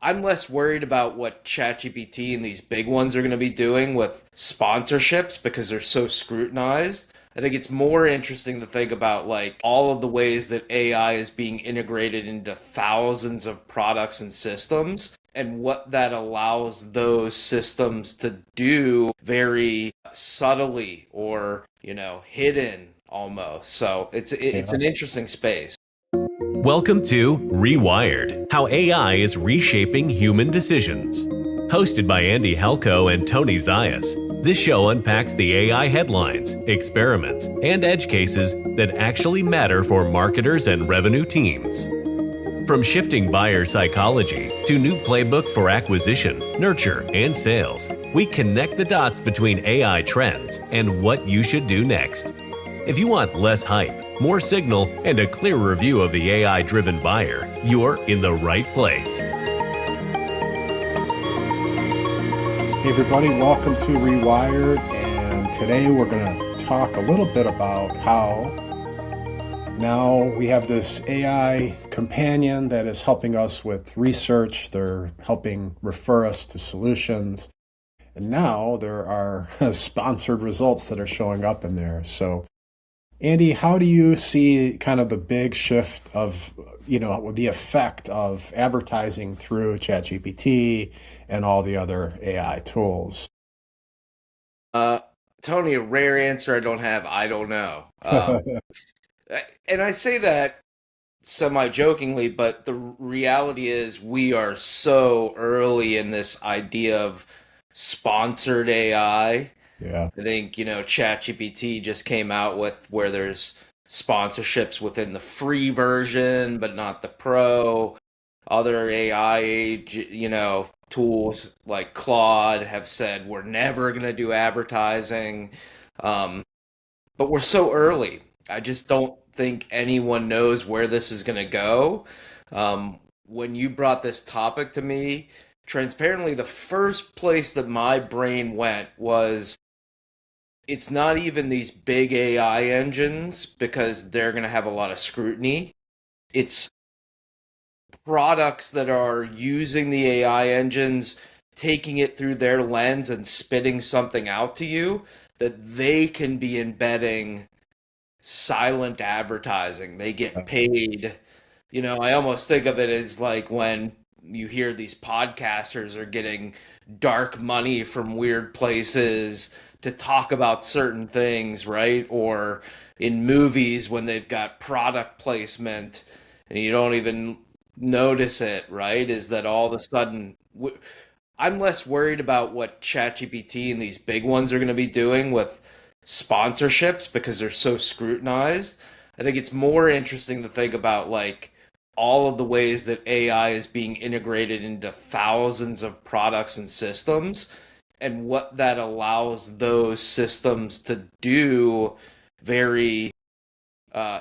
I'm less worried about what ChatGPT and these big ones are going to be doing with sponsorships because they're so scrutinized. I think it's more interesting to think about like all of the ways that AI is being integrated into thousands of products and systems and what that allows those systems to do very subtly or, hidden almost. So it's Yeah. an interesting space. Welcome to Rewired, How AI is Reshaping Human Decisions. Hosted by Andy Halko and Tony Zayas, this show unpacks the AI headlines, experiments, and edge cases that actually matter for marketers and revenue teams. From shifting buyer psychology to new playbooks for acquisition, nurture, and sales, we connect the dots between AI trends and what you should do next. If you want less hype, more signal, and a clearer view of the AI-driven buyer, you're in the right place. Hey everybody, welcome to Rewired, and today we're going to talk a little bit about how now we have this AI companion that is helping us with research. They're helping refer us to solutions, and now there are sponsored results that are showing up in there. So Andy, how do you see kind of the big shift of, the effect of advertising through ChatGPT and all the other AI tools? Uh, Tony, a rare answer I don't have. I don't know. And I say that semi-jokingly, but the reality is we are so early in this idea of sponsored AI. Yeah. I think, ChatGPT just came out with where there's sponsorships within the free version, but not the pro. Other AI, tools like Claude have said we're never going to do advertising. Um, but we're so early. I just don't think anyone knows where this is going to go. When you brought this topic to me, transparently, the first place that my brain went was it's not even these big AI engines because they're going to have a lot of scrutiny. It's products that are using the AI engines, taking it through their lens and spitting something out to you that they can be embedding silent advertising. They get paid. I almost think of it as like when you hear these podcasters are getting dark money from weird places to talk about certain things, right? Or in movies when they've got product placement and you don't even notice it, right? Is that all of a sudden I'm less worried about what ChatGPT and these big ones are going to be doing with sponsorships because they're so scrutinized. I think it's more interesting to think about like all of the ways that AI is being integrated into thousands of products and systems and what that allows those systems to do very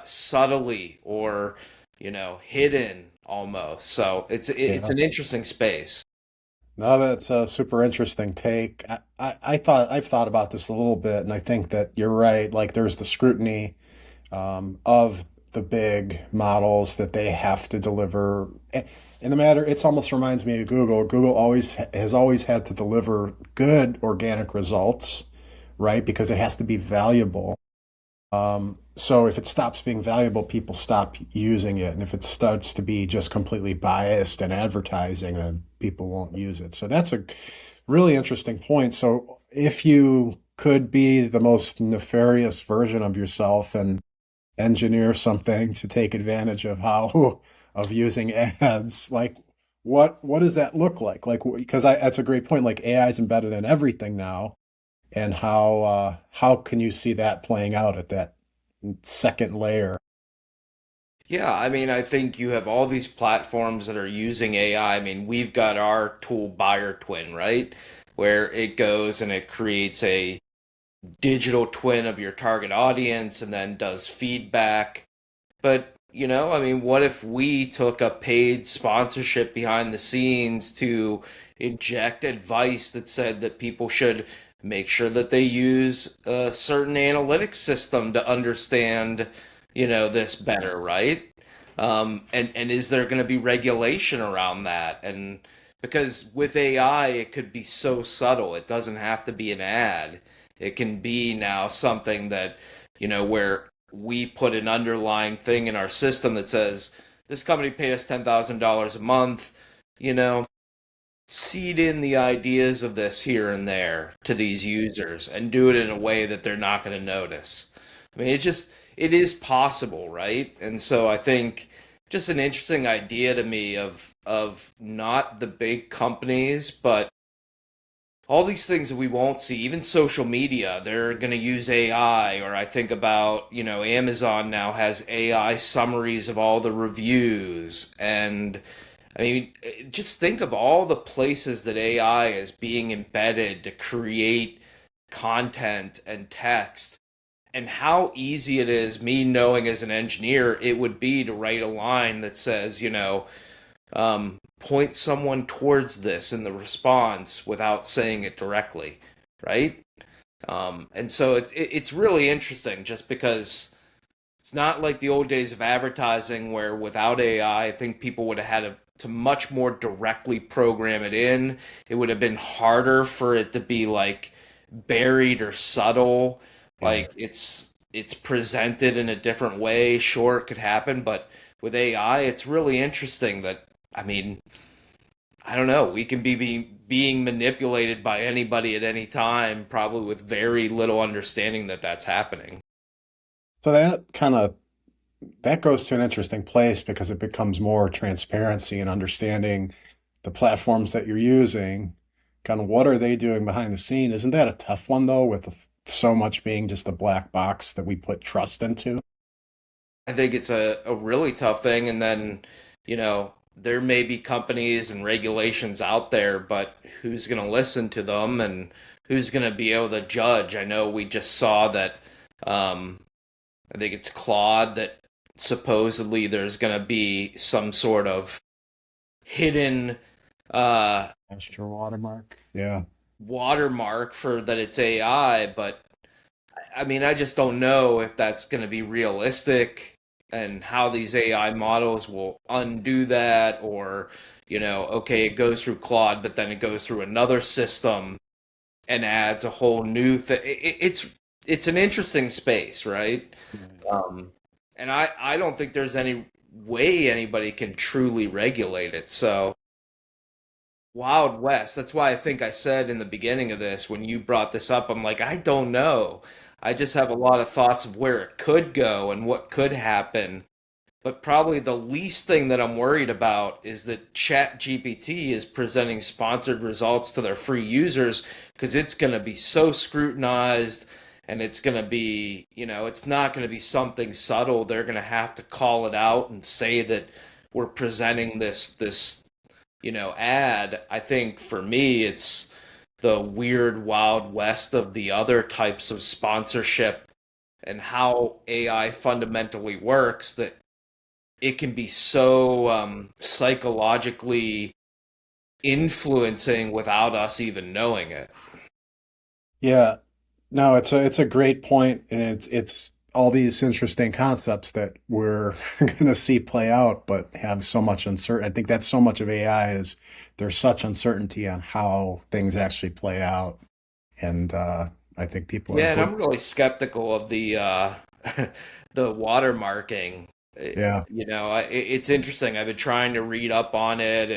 subtly or, hidden almost. So it's Yeah. an interesting space. No, that's a super interesting take. I've thought about this a little bit, and I think that you're right. Like there's the scrutiny of the big models that they have to deliver. In the matter, it almost reminds me of Google. Google has always had to deliver good organic results, right? Because it has to be valuable. So if it stops being valuable, people stop using it. And if it starts to be just completely biased and advertising, then people won't use it. So that's a really interesting point. So if you could be the most nefarious version of yourself and engineer something to take advantage of how of using ads, like what does that look like? Like because that's a great point. Like AI is embedded in everything now, and how can you see that playing out at that second layer? Yeah, I mean, I think you have all these platforms that are using AI. I mean, we've got our tool Buyer Twin, right? Where it goes and it creates a digital twin of your target audience and then does feedback. But, I mean, what if we took a paid sponsorship behind the scenes to inject advice that said that people should make sure that they use a certain analytics system to understand, this better, right? And is there going to be regulation around that? And because with AI, it could be so subtle. It doesn't have to be an ad. It can be now something that, where we put an underlying thing in our system that says, this company paid us $10,000 a month, you know, seed in the ideas of this here and there to these users and do it in a way that they're not going to notice. I mean, it is possible, right? And so I think just an interesting idea to me of not the big companies, but all these things that we won't see, even social media, they're going to use AI. Or I think about, Amazon now has AI summaries of all the reviews. And I mean, just think of all the places that AI is being embedded to create content and text, and how easy it is, me knowing as an engineer, it would be to write a line that says, point someone towards this in the response without saying it directly, right? And so it's really interesting just because it's not like the old days of advertising where without AI, I think people would have had to much more directly program it in. It would have been harder for it to be like buried or subtle. Yeah. Like it's presented in a different way. Sure, it could happen, but with AI, it's really interesting that I mean, I don't know. We can being manipulated by anybody at any time, probably with very little understanding that that's happening. So that goes to an interesting place because it becomes more transparency and understanding the platforms that you're using. Kind of what are they doing behind the scene? Isn't that a tough one though, with so much being just a black box that we put trust into? I think it's a really tough thing. And then, there may be companies and regulations out there, but who's going to listen to them and who's going to be able to judge? I know we just saw that, I think it's Claude that supposedly there's going to be some sort of hidden uh, That's your watermark. Yeah. watermark for that it's AI, but I mean, I just don't know if that's going to be realistic and how these AI models will undo that, or, okay, it goes through Claude, but then it goes through another system and adds a whole new thing. It's an interesting space, right? Um, and I don't think there's any way anybody can truly regulate it. So Wild West. That's why I think I said in the beginning of this, when you brought this up, I'm like, I don't know. I just have a lot of thoughts of where it could go and what could happen. But probably the least thing that I'm worried about is that ChatGPT is presenting sponsored results to their free users because it's going to be so scrutinized, and it's going to be, it's not going to be something subtle. They're going to have to call it out and say that we're presenting this ad. I think for me, it's the weird wild west of the other types of sponsorship and how AI fundamentally works, that it can be so psychologically influencing without us even knowing it. Yeah. No, it's a great point, and it's all these interesting concepts that we're going to see play out, but have so much uncertainty. I think that's so much of AI is there's such uncertainty on how things actually play out, and I think people are Yeah, and I'm blitz. really skeptical of the the watermarking. Yeah, It's interesting. I've been trying to read up on it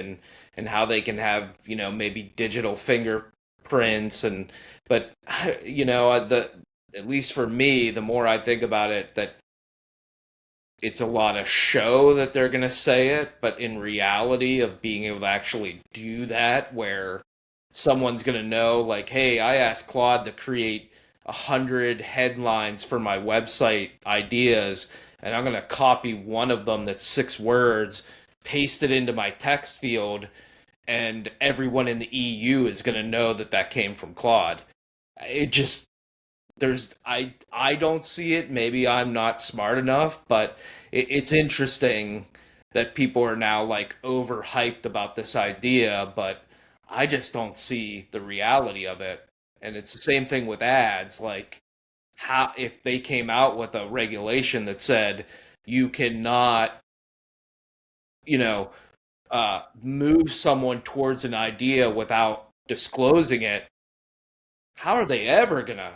and how they can have, maybe digital fingerprints, and but the at least for me, the more I think about it, that it's a lot of show that they're going to say it, but in reality of being able to actually do that, where someone's going to know, like, hey, I asked Claude to create 100 headlines for my website ideas, and I'm going to copy one of them that's 6 words, paste it into my text field, and everyone in the EU is going to know that that came from Claude. It just I don't see it. Maybe I'm not smart enough, but it's interesting that people are now like overhyped about this idea, but I just don't see the reality of it. And it's the same thing with ads. Like, how if they came out with a regulation that said you cannot, you know, move someone towards an idea without disclosing it, how are they ever gonna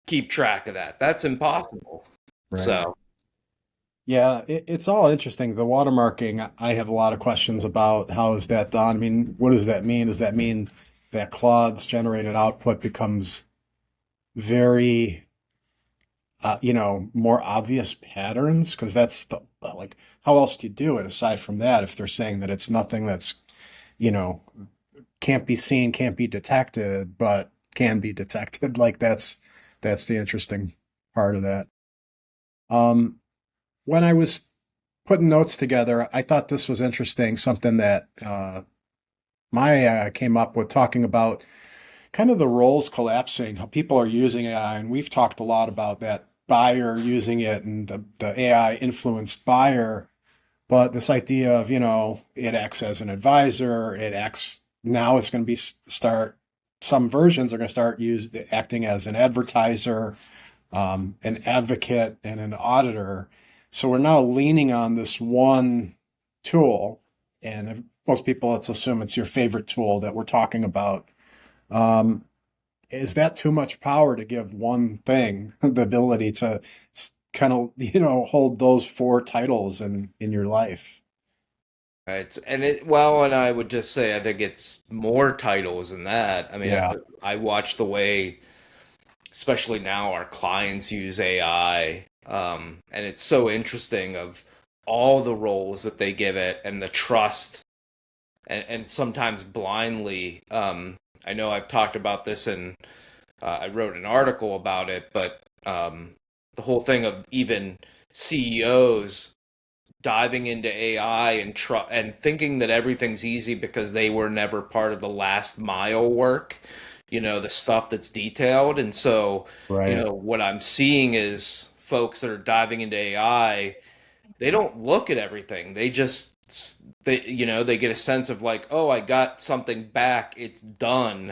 keep track of that? That's impossible. Right. So, Yeah, it's all interesting. The watermarking, I have a lot of questions about how is that done? I mean, what does that mean? Does that mean that Claude's generated output becomes very, more obvious patterns? Because that's like, how else do you do it aside from that if they're saying that it's nothing that's, you know, can't be seen, can't be detected, but can be detected? Like that's the interesting part of that. Um, when I was putting notes together, I thought this was interesting, something that Maya came up with talking about kind of the roles collapsing, how people are using AI. And we've talked a lot about that buyer using it and the AI influenced buyer. But this idea of, it acts as an advisor, it acts now it's going to be start, some versions are going to start acting as an advertiser, an advocate, and an auditor. So we're now leaning on this one tool, and most people, let's assume it's your favorite tool that we're talking about. Um, is that too much power to give one thing the ability to kind of, hold those four titles in your life? right. And I would just say I think it's more titles than that. I mean, Yeah, I watch the way, especially now, our clients use AI, and it's so interesting of all the roles that they give it and the trust, and sometimes blindly. I know I've talked about this and I wrote an article about it, but the whole thing of even CEOs diving into AI and thinking that everything's easy because they were never part of the last mile work, the stuff that's detailed. And so, right. what I'm seeing is folks that are diving into AI, they don't look at everything. They get a sense of like, oh, I got something back, it's done,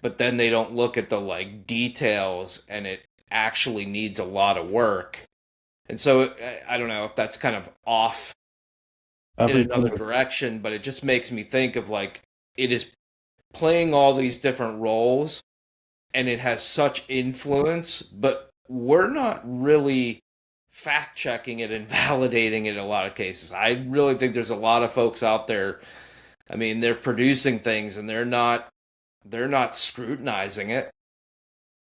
but then they don't look at the like details, and it actually needs a lot of work. And so I don't know if that's kind of off in Everything another is direction, but it just makes me think of like it is playing all these different roles, and it has such influence, but we're not really fact checking it and validating it in a lot of cases. I really think there's a lot of folks out there. I mean, they're producing things and they're not scrutinizing it.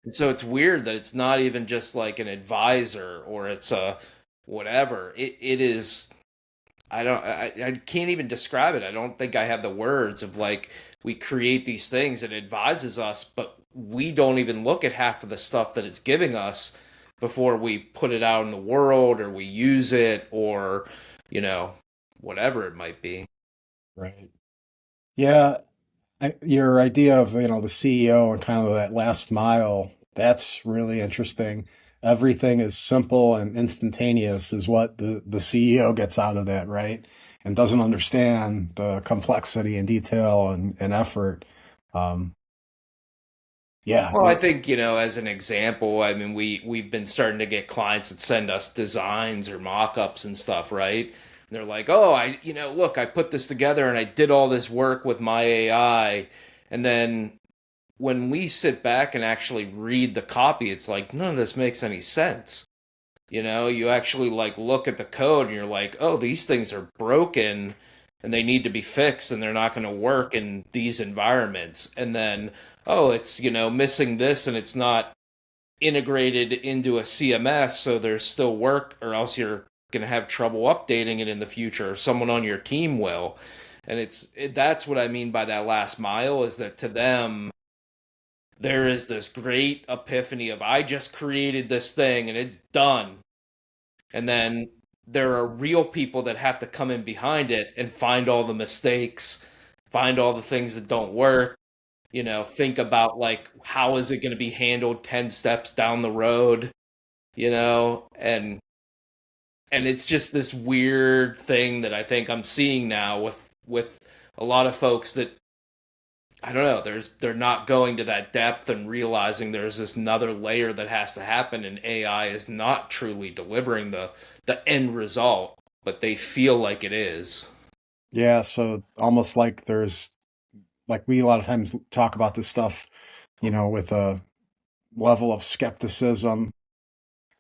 And so it's weird that it's not even just like an advisor or it's a whatever. It is. I can't even describe it. I don't think I have the words of like we create these things, it advises us, but we don't even look at half of the stuff that it's giving us before we put it out in the world or we use it, or you know whatever it might be. right. Yeah, your idea of, the CEO and kind of that last mile, that's really interesting. Everything is simple and instantaneous is what the CEO gets out of that, right? And doesn't understand the complexity and detail and effort. Um, yeah, Well, I think, as an example, I mean, we've been starting to get clients that send us designs or mock-ups and stuff, right? And they're like, "Oh, look, I put this together and I did all this work with my AI." And then when we sit back and actually read the copy, it's like none of this makes any sense. You actually like look at the code and you're like, "Oh, these things are broken and they need to be fixed and they're not going to work in these environments." And then, oh, it's, missing this and it's not integrated into a CMS, so there's still work, or else you're going to have trouble updating it in the future, or someone on your team will. And that's what I mean by that last mile, is that to them there is this great epiphany of I just created this thing and it's done. And then there are real people that have to come in behind it and find all the mistakes, find all the things that don't work, think about like how is it going to be handled 10 steps down the road, and it's just this weird thing that I think I'm seeing now with a lot of folks that I don't know, they're not going to that depth and realizing there's this another layer that has to happen, and AI is not truly delivering the end result, but they feel like it is. Yeah, so almost like there's like we a lot of times talk about this stuff, with a level of skepticism,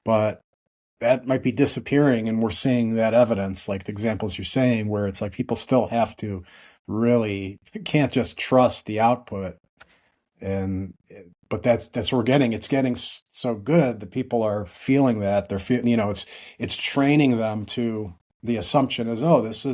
but that might be disappearing, and we're seeing that evidence, like the examples you're saying, where it's like people still have to really can't just trust the output, and but that's what we're getting. It's getting so good that people are feeling that they're feeling, it's training them to the assumption is, this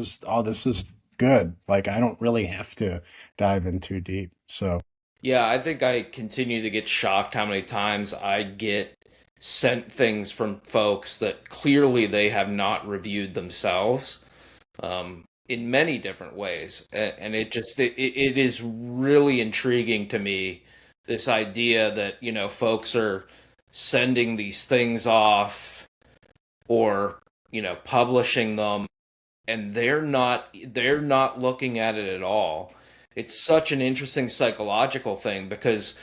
is good. Like I don't really have to dive in too deep. So Yeah, I think I continue to get shocked how many times I get sent things from folks that clearly they have not reviewed themselves, in many different ways. And it is really intriguing to me, this idea that, folks are sending these things off or, publishing them, and they're not looking at it at all. It's such an interesting psychological thing, because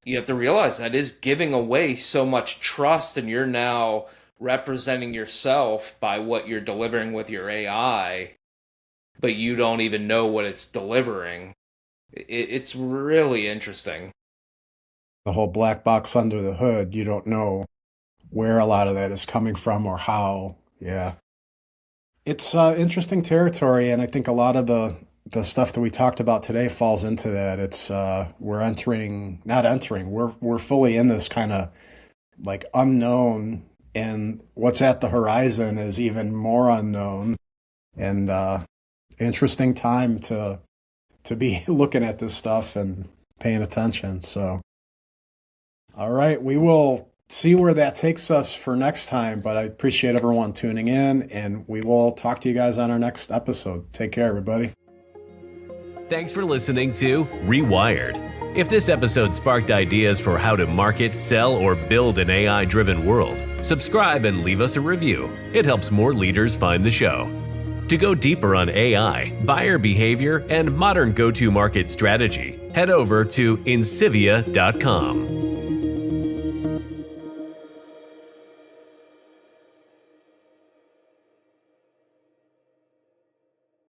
you have to realize that is giving away so much trust, and you're now representing yourself by what you're delivering with your AI, but you don't even know what it's delivering. It's really interesting. the whole black box under the hood, you don't know where a lot of that is coming from or how. Yeah. It's interesting territory, and I think a lot of the stuff that we talked about today falls into that. It's we're entering, not entering, we're fully in this kind of like unknown, and what's at the horizon is even more unknown, and interesting time to be looking at this stuff and paying attention. So, all right, we will see where that takes us for next time, but I appreciate everyone tuning in, and we will talk to you guys on our next episode. Take care, everybody. Thanks for listening to Rewired. If this episode sparked ideas for how to market, sell, or build an AI-driven world, subscribe and leave us a review. It helps more leaders find the show. To go deeper on AI, buyer behavior, and modern go-to-market strategy, head over to Insivia.com.